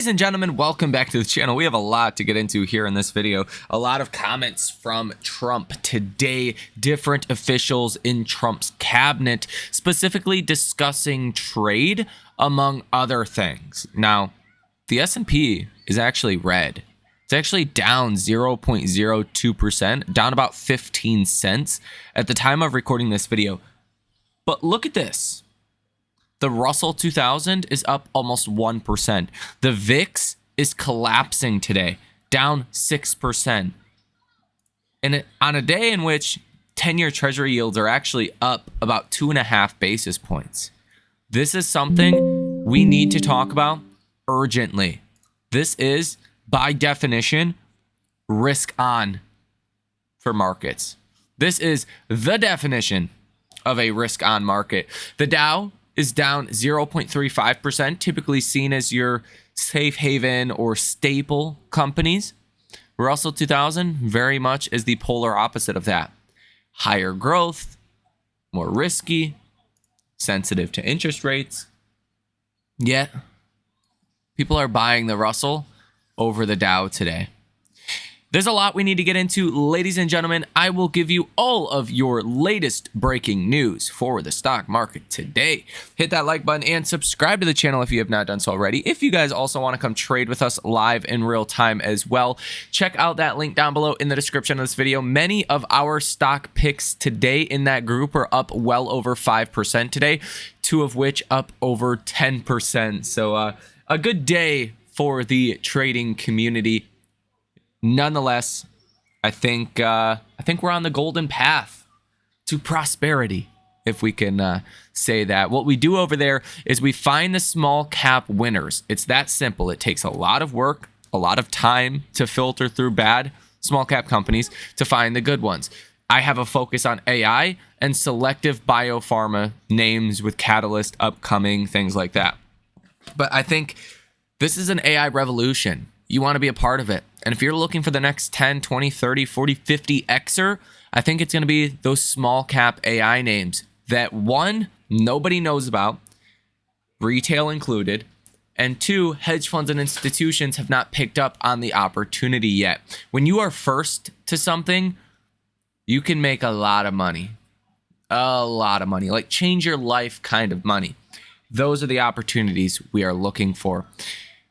Ladies and gentlemen, welcome back to the channel. We have a lot to get into here in this video. A lot of comments from Trump today, different officials in Trump's cabinet, specifically discussing trade, among other things. Now, the S&P is actually red. It's actually down 0.02%, down about 15 cents at the time of recording this video. But look at this. The Russell 2000 is up almost 1%. The VIX is collapsing today, down 6%. And on a day in which 10-year Treasury yields are actually up about 2.5 basis points. This is something we need to talk about urgently. This is, by definition, risk on for markets. This is the definition of a risk on market. The Dow is down 0.35%, typically seen as your safe haven or staple companies. Russell 2000 very much is the polar opposite of that. Higher growth, more risky, sensitive to interest rates. Yet, people are buying the Russell over the Dow today. There's a lot we need to get into, ladies and gentlemen. I will give you all of your latest breaking news for the stock market today. Hit that like button and subscribe to the channel if you have not done so already. If you guys also want to come trade with us live in real time as well, check out that link down below in the description of this video. Many of our stock picks today in that group are up well over 5% today, two of which up over 10%. So a good day for the trading community. Nonetheless, I think we're on the golden path to prosperity, if we can say that. What we do over there is we find the small cap winners. It's that simple. It takes a lot of work, a lot of time to filter through bad small cap companies to find the good ones. I have a focus on AI and selective biopharma names with catalyst upcoming, things like that. But I think this is an AI revolution. You want to be a part of it. And if you're looking for the next 10, 20, 30, 40, 50 Xer, I think it's going to be those small cap AI names that, one, nobody knows about, retail included, and two, hedge funds and institutions have not picked up on the opportunity yet. When you are first to something, you can make a lot of money. A lot of money. Like change your life kind of money. Those are the opportunities we are looking for.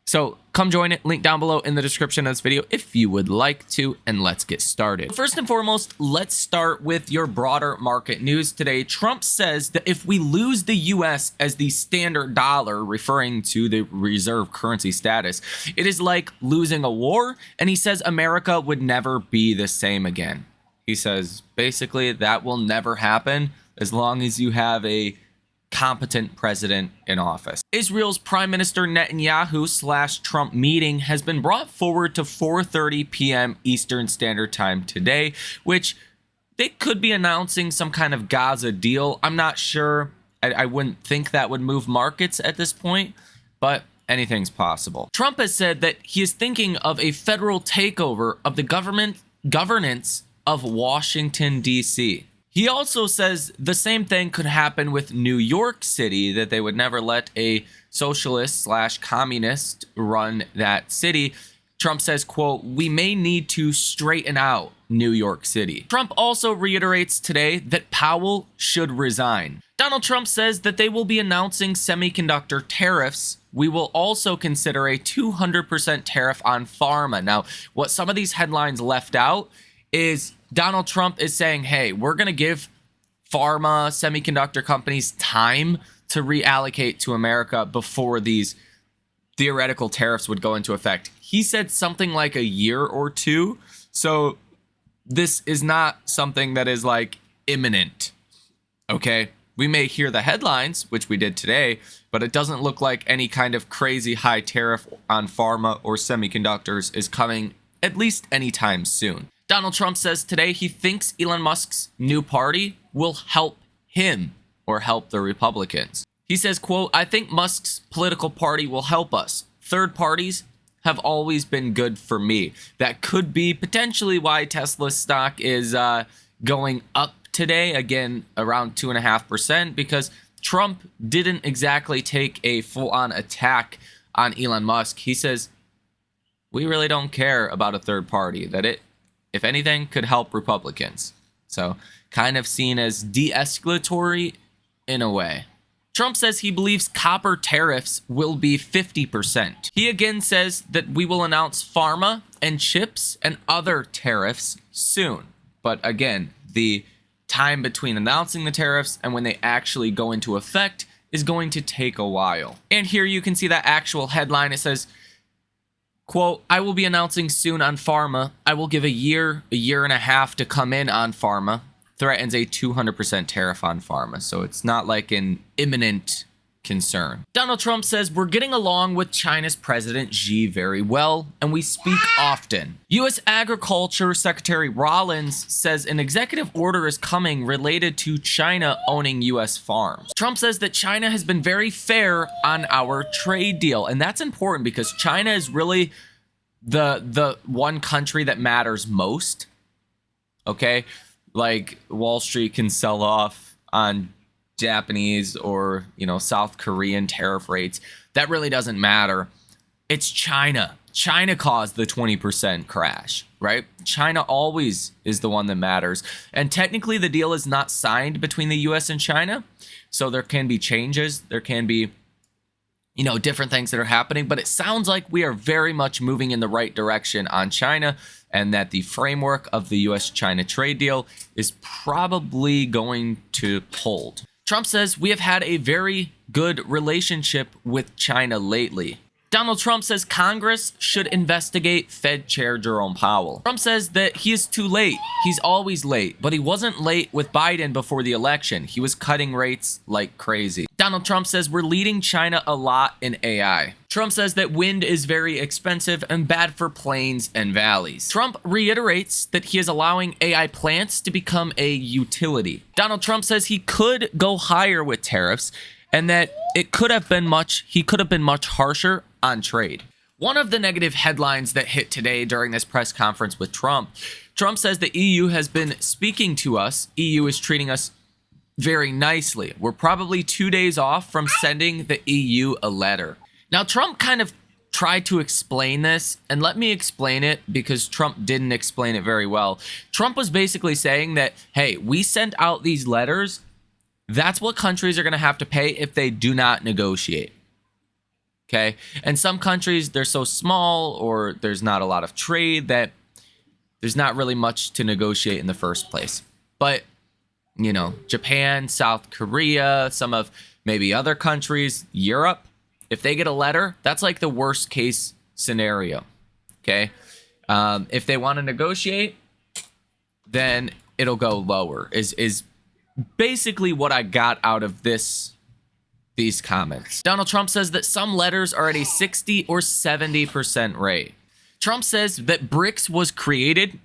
So come join it, link down below in the description of this video if you would like to, and let's get started. First and foremost, let's start with your broader market news today. Trump says that if we lose the US as the standard dollar, referring to the reserve currency status, it is like losing a war, and he says America would never be the same again. He says basically that will never happen as long as you have a competent president in office. Israel's Prime Minister Netanyahu/Trump meeting has been brought forward to 4:30 p.m. Eastern Standard Time today, which they could be announcing some kind of Gaza deal. I'm not sure. I wouldn't think that would move markets at this point, but anything's possible. Trump has said that he is thinking of a federal takeover of the governance of Washington, D.C. He also says the same thing could happen with New York City, that they would never let a socialist/communist run that city. Trump says, quote, "We may need to straighten out New York City." Trump also reiterates today that Powell should resign. Donald Trump says that they will be announcing semiconductor tariffs. We will also consider a 200% tariff on pharma. Now, what some of these headlines left out is Donald Trump is saying, hey, we're going to give pharma, semiconductor companies time to reallocate to America before these theoretical tariffs would go into effect. He said something like a year or two. So this is not something that is like imminent. Okay. We may hear the headlines, which we did today, but it doesn't look like any kind of crazy high tariff on pharma or semiconductors is coming at least anytime soon. Donald Trump says today he thinks Elon Musk's new party will help him or help the Republicans. He says, quote, "I think Musk's political party will help us. Third parties have always been good for me." That could be potentially why Tesla's stock is going up today, again, around 2.5%, because Trump didn't exactly take a full-on attack on Elon Musk. He says, we really don't care about a third party, that it, if anything, could help Republicans. So kind of seen as de-escalatory in a way. Trump says he believes copper tariffs will be 50%. He again says that we will announce pharma and chips and other tariffs soon. But again, the time between announcing the tariffs and when they actually go into effect is going to take a while. And here you can see that actual headline. It says, quote, I will be announcing soon on pharma. I will give a year and a half to come in on pharma. Threatens a 200% tariff on pharma. So it's not like an imminent concern. Donald Trump says we're getting along with China's President Xi very well, and we speak often. U.S. Agriculture Secretary Rollins says an executive order is coming related to China owning U.S. farms. Trump says that China has been very fair on our trade deal, and that's important because China is really the one country that matters most. Okay? Like Wall Street can sell off on Japanese or, South Korean tariff rates. That really doesn't matter. It's China. China caused the 20% crash, right? China always is the one that matters. And technically the deal is not signed between the US and China. So there can be changes. There can be, different things that are happening. But it sounds like we are very much moving in the right direction on China, and that the framework of the US-China trade deal is probably going to hold. Trump says we have had a very good relationship with China lately. Donald Trump says Congress should investigate Fed Chair Jerome Powell. Trump says that he is too late. He's always late, but he wasn't late with Biden before the election. He was cutting rates like crazy. Donald Trump says we're leading China a lot in AI. Trump says that wind is very expensive and bad for plains and valleys. Trump reiterates that he is allowing AI plants to become a utility. Donald Trump says he could go higher with tariffs, and that he could have been much harsher on trade. One of the negative headlines that hit today during this press conference with Trump says the EU has been speaking to us. EU is treating us very nicely. We're probably 2 days off from sending the EU a letter. Now, Trump kind of tried to explain this, and let me explain it because Trump didn't explain it very well. Trump was basically saying that, hey, we sent out these letters. That's what countries are going to have to pay if they do not negotiate. Okay? And some countries, they're so small or there's not a lot of trade that there's not really much to negotiate in the first place. But, Japan, South Korea, some of maybe other countries, Europe, if they get a letter, that's like the worst case scenario. Okay? If they want to negotiate, then it'll go lower, is basically what I got out of these comments. Donald Trump says that some letters are at a 60 or 70% rate. Trump says that BRICS was created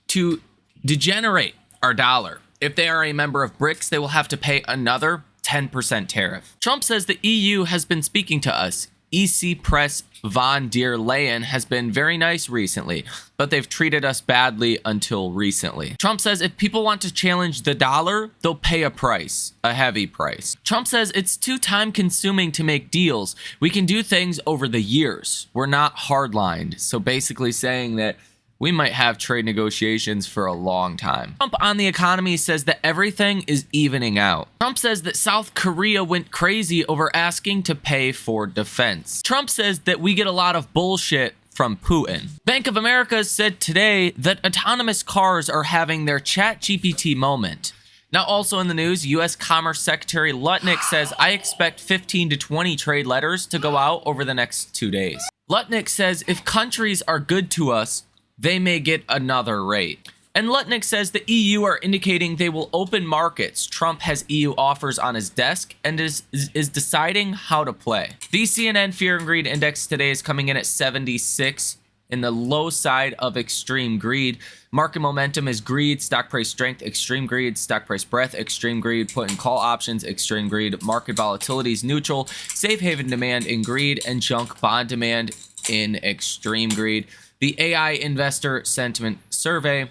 to degenerate our dollar. If they are a member of BRICS, they will have to pay another 10% tariff. Trump says the EU has been speaking to us. EC Press von der Leyen has been very nice recently, but they've treated us badly until recently. Trump says if people want to challenge the dollar, they'll pay a price, a heavy price. Trump says it's too time consuming to make deals. We can do things over the years. We're not hardlined. So basically saying that we might have trade negotiations for a long time. Trump on the economy says that everything is evening out. Trump says that South Korea went crazy over asking to pay for defense. Trump says that we get a lot of bullshit from Putin. Bank of America said today that autonomous cars are having their ChatGPT moment. Now, also in the news, U.S. Commerce Secretary Lutnick says, I expect 15 to 20 trade letters to go out over the next 2 days. Lutnick says if countries are good to us, they may get another rate. And Lutnick says the EU are indicating they will open markets. Trump has EU offers on his desk and is deciding how to play. The CNN Fear and Greed Index today is coming in at 76 in the low side of extreme greed. Market momentum is greed, stock price strength, extreme greed, stock price breadth, extreme greed, put and call options, extreme greed, market volatility is neutral, safe haven demand in greed, and junk bond demand in extreme greed. The AI Investor Sentiment Survey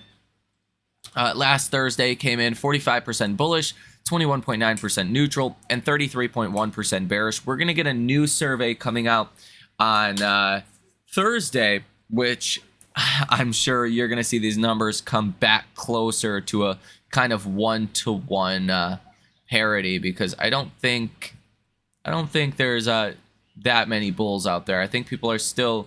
last Thursday came in 45% bullish, 21.9% neutral, and 33.1% bearish. We're going to get a new survey coming out on Thursday, which I'm sure you're going to see these numbers come back closer to a kind of 1-to-1 parity, because I don't think there's that many bulls out there. I think people are still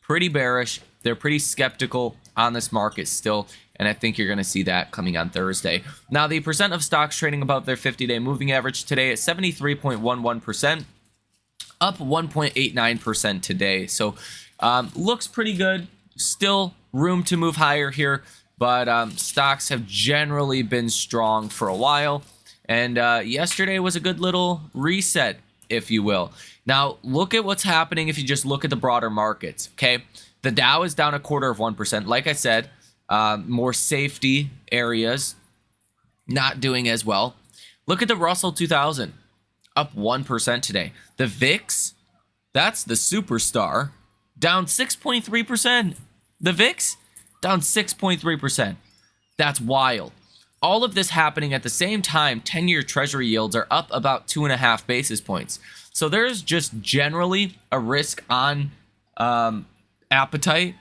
pretty bearish. They're pretty skeptical on this market still, and I think you're going to see that coming on Thursday. Now, the percent of stocks trading above their 50-day moving average today is 73.11%, up 1.89% today. So looks pretty good. Still room to move higher here, but stocks have generally been strong for a while, and yesterday was a good little reset, if you will. Now, look at what's happening if you just look at the broader markets, okay? The Dow is down 0.25%. Like I said, more safety areas not doing as well. Look at the Russell 2000, up 1% today. The VIX, that's the superstar, down 6.3%. The VIX, down 6.3%. That's wild. All of this happening at the same time, 10-year Treasury yields are up about 2.5 basis points. So there's just generally a risk on appetite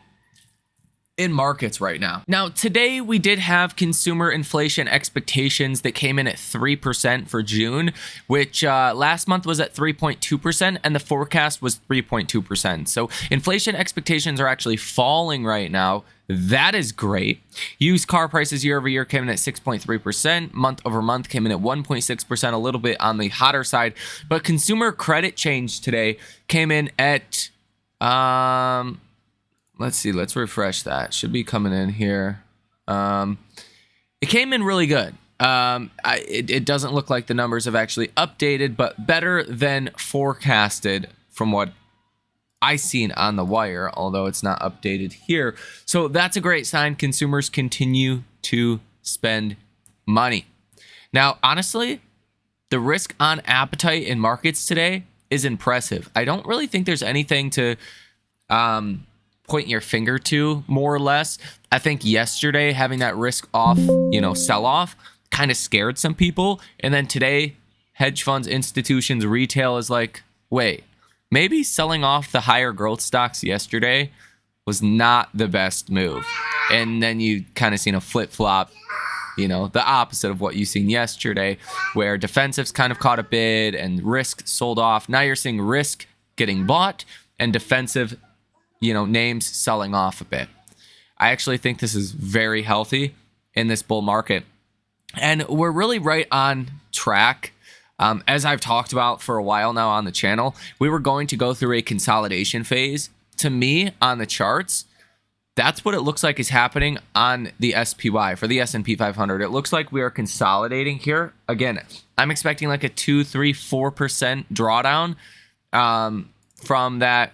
in markets right now. Now, today we did have consumer inflation expectations that came in at 3% for June, which last month was at 3.2%, and the forecast was 3.2%. So inflation expectations are actually falling right now. That is great. Used car prices year over year came in at 6.3%. Month over month came in at 1.6%, a little bit on the hotter side. But consumer credit change today came in at, let's see, let's refresh that. Should be coming in here. It came in really good. It doesn't look like the numbers have actually updated, but better than forecasted from what I seen on the wire, although it's not updated here. So that's a great sign. Consumers continue to spend money. Now, honestly, the risk on appetite in markets today is impressive. I don't really think there's anything to point your finger to, more or less. I think yesterday having that risk off, sell off kind of scared some people. And then today, hedge funds, institutions, retail is like, wait, maybe selling off the higher growth stocks yesterday was not the best move. And then you kind of seen a flip-flop, the opposite of what you seen yesterday, where defensives kind of caught a bid and risk sold off. Now you're seeing risk getting bought and defensive, names selling off a bit. I actually think this is very healthy in this bull market. And we're really right on track. As I've talked about for a while now on the channel, we were going to go through a consolidation phase. To me, on the charts, that's what it looks like is happening on the SPY for the S&P 500. It looks like we are consolidating here. Again, I'm expecting like a 2, 3, 4% drawdown from that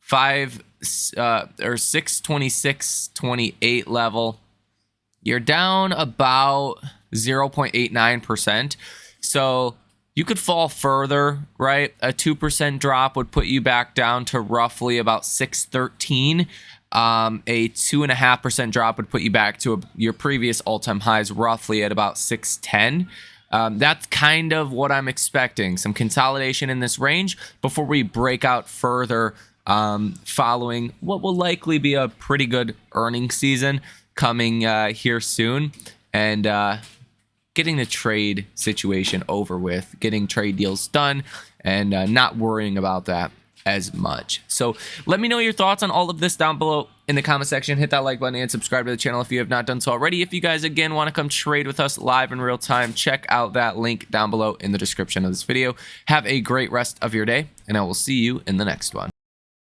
626.28 level. You're down about 0.89%. So you could fall further, right? A 2% drop would put you back down to roughly about 613. A 2.5% drop would put you back to your previous all-time highs, roughly at about 610. That's kind of what I'm expecting. Some consolidation in this range before we break out further, following what will likely be a pretty good earnings season coming here soon. And getting the trade situation over with, getting trade deals done, and not worrying about that as much. So let me know your thoughts on all of this down below in the comment section. Hit that like button and subscribe to the channel if you have not done so already. If you guys, again, want to come trade with us live in real time, check out that link down below in the description of this video. Have a great rest of your day, and I will see you in the next one.